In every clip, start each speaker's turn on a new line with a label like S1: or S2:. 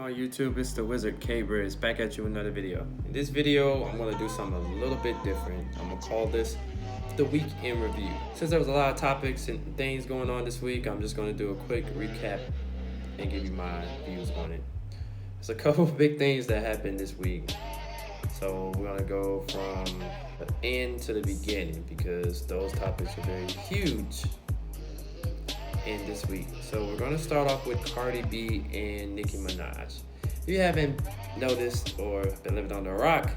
S1: on YouTube? It's the Wizard K-Briz back at you with another video. In this video, I'm gonna do something a little bit different. I'm gonna call this the week in review. Since there was a lot of topics and things going on this week, I'm just gonna do a quick recap and give you my views on it. There's a couple of big things that happened this week. So we're gonna go from the end to the beginning because those topics are very huge in this week. So we're gonna start off with Cardi B and Nicki Minaj. If you haven't noticed or been living under a rock,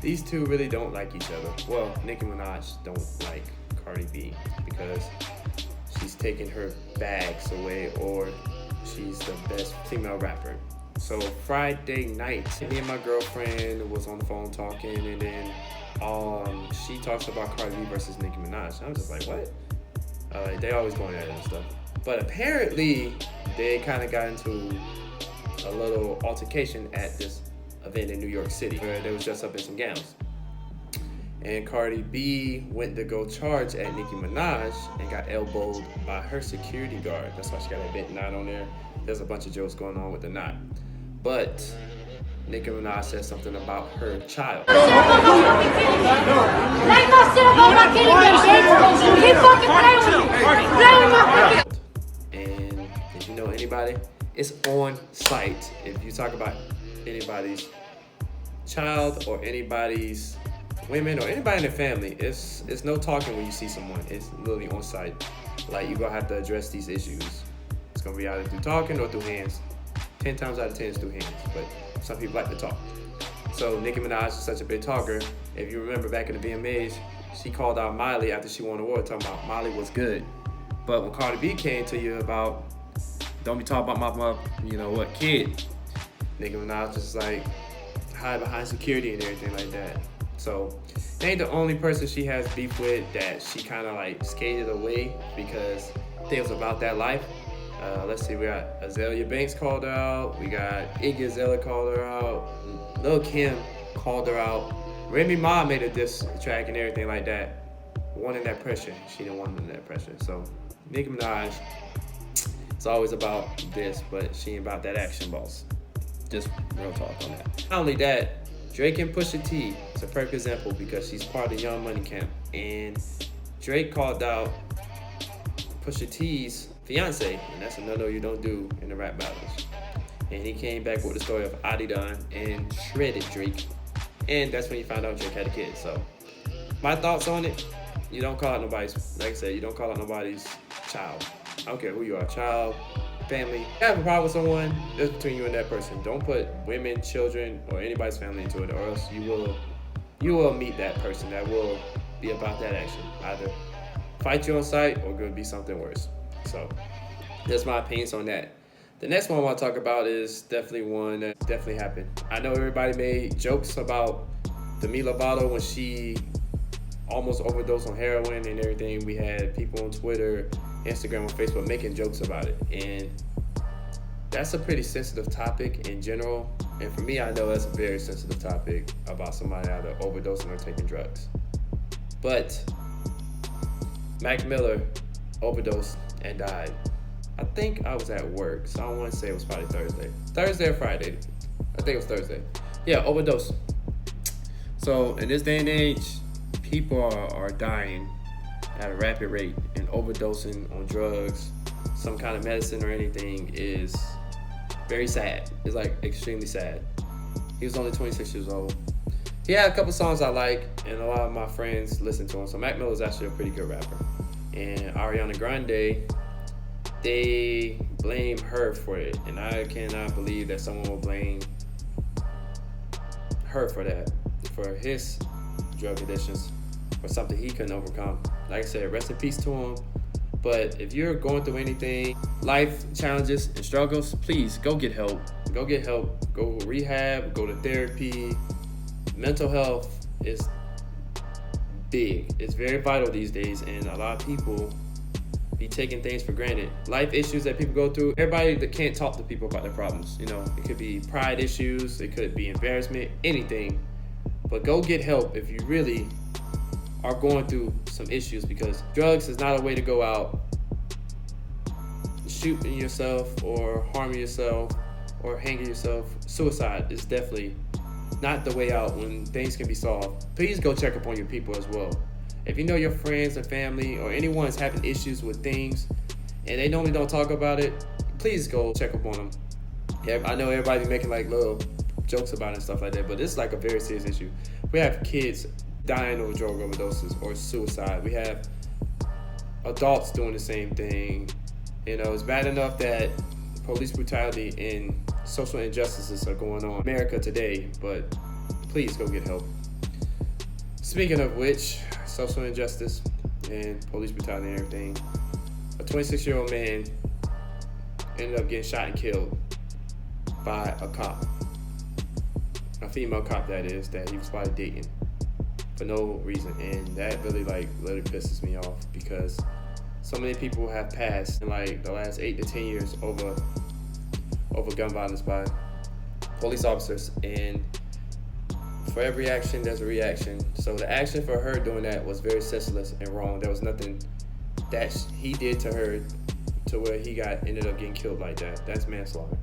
S1: these two really don't like each other. Well, Nicki Minaj don't like Cardi B because she's taking her bags away or she's the best female rapper. So Friday night, me and my girlfriend was on the phone talking, and then she talks about Cardi B versus Nicki Minaj. I was just like, what? They always going at it and stuff. But apparently, they kind of got into a little altercation at this event in New York City where they was dressed up in some gowns. And Cardi B went to go charge at Nicki Minaj and got elbowed by her security guard. That's why she got a big knot on there. There's a bunch of jokes going on with the knot. But Nicki Minaj said something about her child. And if you know anybody, it's on site. If you talk about anybody's child or anybody's women or anybody in the family, it's no talking when you see someone. It's literally on site. Like, you're gonna have to address these issues. It's gonna be either through talking or through hands. 10 times out of 10 it's through hands, but some people like to talk. So Nicki Minaj is such a big talker. If you remember back in the VMAs, she called out Miley after she won the award, talking about Miley was good. But when Cardi B came to you about, don't be talking about my kid, Nicki Minaj just like hide behind security and everything like that. So they ain't the only person she has beef with that she kind of like skated away because it was about that life. Let's see, we got Azalea Banks called her out. We got Iggy Azalea called her out. Lil Kim called her out. Remy Ma made a diss track and everything like that. Wanting that pressure. She didn't want that pressure. So Nicki Minaj, it's always about this, but she ain't about that action, boss. Just real talk on that. Not only that, Drake and Pusha T is a perfect example because she's part of the Young Money camp. And Drake called out Pusha T's fiance, and that's another you don't do in the rap battles. And he came back with the story of Adidon and shredded Drake, and that's when you found out Drake had a kid. So my thoughts on it: you don't call out nobody's, like I said, you don't call out nobody's child. I don't care who you are, child, family. You have a problem with someone, that's between you and that person. Don't put women, children, or anybody's family into it, or else you will meet that person that will be about that action. Either fight you on sight or could be something worse. So that's my opinions on that. The next one I want to talk about is definitely one that definitely happened. I know everybody made jokes about Demi Lovato when she almost overdosed on heroin and everything. We had people on Twitter, Instagram, and Facebook making jokes about it. And that's a pretty sensitive topic in general. And for me, I know that's a very sensitive topic about somebody either overdosing or taking drugs. But Mac Miller overdosed and died. I think I was at work, so I want to say it was probably Thursday or Friday. I think it was Thursday. Yeah, overdose. So in this day and age, people are dying at a rapid rate, and overdosing on drugs, some kind of medicine or anything is very sad. It's like extremely sad. He was only 26 years old. He had a couple songs I like, and a lot of my friends listen to him. So Mac Miller is actually a pretty good rapper. And Ariana Grande, they blame her for it. And I cannot believe that someone will blame her for that, for his drug addictions, or something he couldn't overcome. Like I said, rest in peace to him. But if you're going through anything, life challenges and struggles, please go get help. Go get help. Go rehab, go to therapy. Mental health is big. It's very vital these days, and a lot of people be taking things for granted. Life issues that people go through, everybody that can't talk to people about their problems. You know, it could be pride issues, it could be embarrassment, anything. But go get help if you really are going through some issues, because drugs is not a way to go out shooting yourself or harming yourself or hanging yourself, suicide is definitely not the way out when things can be solved. Please go check up on your people as well. If you know your friends and family or anyone is having issues with things and they normally don't talk about it, please go check up on them. Yeah, I know everybody's making like little jokes about it and stuff like that, but it's like a very serious issue. We have kids dying of drug overdoses or suicide. We have adults doing the same thing. You know, it's bad enough that police brutality and social injustices are going on in America today, but please go get help. Speaking of which, social injustice and police brutality and everything, a 26-year-old man ended up getting shot and killed by a cop. A female cop, that is, that he was probably dating for no reason. And that really literally pisses me off because so many people have passed in like the last 8 to 10 years over gun violence by police officers, and for every action there's a reaction. So the action for her doing that was very senseless and wrong. There was nothing that he did to her to where he ended up getting killed like that. That's manslaughter.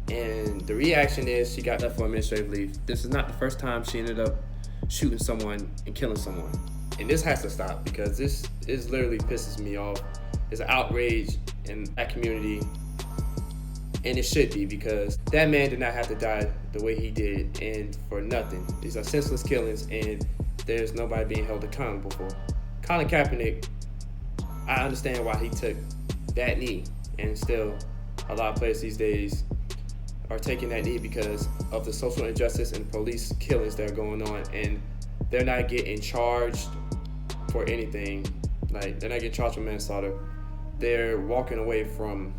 S1: And the reaction is she got left for administrative leave. This is not the first time she ended up shooting someone and killing someone. And this has to stop because this literally pisses me off. It's an outrage in that community. And it should be, because that man did not have to die the way he did, and for nothing. These are senseless killings, and there's nobody being held accountable for. Colin Kaepernick, I understand why he took that knee, and still a lot of players these days are taking that knee because of the social injustice and police killings that are going on, and they're not getting charged for anything. Like, they're not getting charged for manslaughter. They're walking away from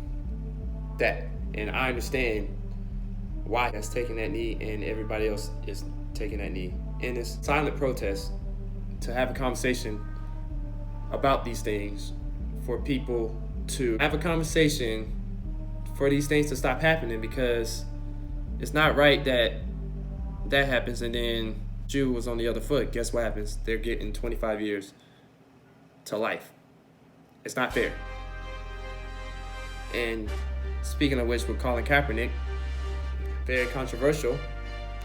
S1: that. And I understand why that's taking that knee and everybody else is taking that knee. In this silent protest, to have a conversation about these things, for people to have a conversation for these things to stop happening, because it's not right that happens and then Jew was on the other foot. Guess what happens? They're getting 25 years to life. It's not fair. And speaking of which, with Colin Kaepernick, very controversial.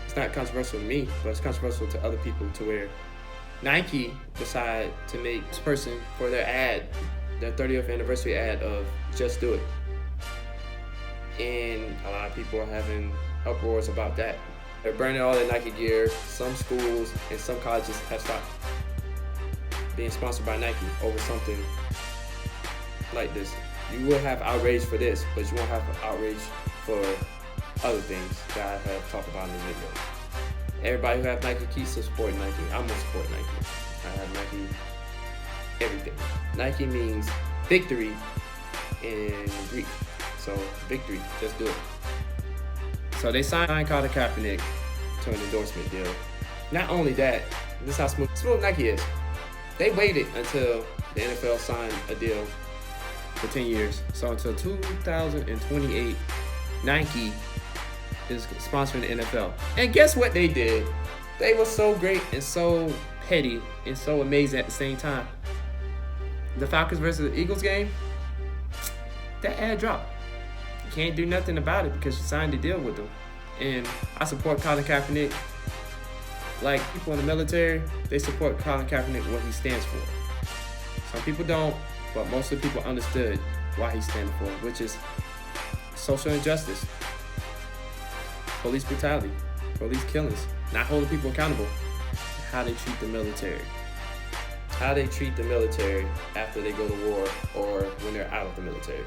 S1: It's not controversial to me, but it's controversial to other people, to where Nike decided to make this person for their ad, their 30th anniversary ad of Just Do It. And a lot of people are having uproars about that. They're burning all their Nike gear. Some schools and some colleges have stopped being sponsored by Nike over something like this. You will have outrage for this, but you won't have outrage for other things that I have talked about in this video. Everybody who have Nike keys to support Nike. I'm gonna support Nike. I have Nike everything. Nike means victory in Greek. So victory, just do it. So they signed Colin Kaepernick to an endorsement deal. Not only that, this is how smooth Nike is. They waited until the NFL signed a deal for 10 years. So until 2028, Nike is sponsoring the NFL. And guess what they did? They were so great and so petty and so amazing at the same time. The Falcons versus the Eagles game, that ad dropped. You can't do nothing about it because you signed a deal with them. And I support Colin Kaepernick. Like people in the military, they support Colin Kaepernick, what he stands for. Some people don't, but most of the people understood why he's standing for, which is social injustice, police brutality, police killings, not holding people accountable, how they treat the military. How they treat the military after they go to war or when they're out of the military.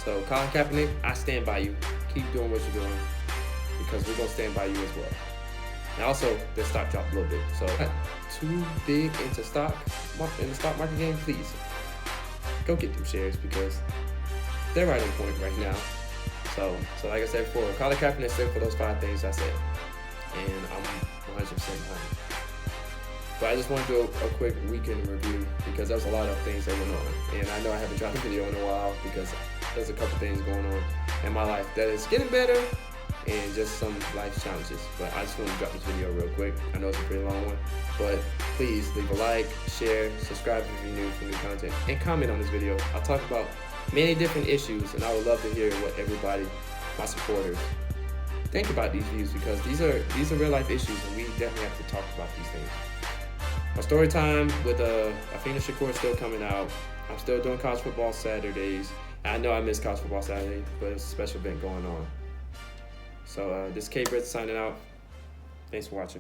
S1: So Colin Kaepernick, I stand by you. Keep doing what you're doing because we're going to stand by you as well. And also, the stock dropped a little bit. So not too big into stock in the stock market game, please go get them shares because they're right on point right now. So like I said before, Colin Kaepernick stood for those 5 things I said. And I'm 100% behind. But I just want to do a quick weekend review because there's a lot of things that went on. And I know I haven't dropped a video in a while because there's a couple things going on in my life that is getting better and just some life challenges. But I just want to drop this video real quick. I know it's a pretty long one, but please leave a like, share, subscribe if you're new for new content, and comment on this video. I'll talk about many different issues, and I would love to hear what everybody my supporters, think about these views, because these are real life issues, and we definitely have to talk about these things. My story time with Afina Shakur is still coming out. I'm still doing college football Saturdays. I know I missed college football Saturday, but it's a special event going on. So this is K Britt signing out. Thanks for watching.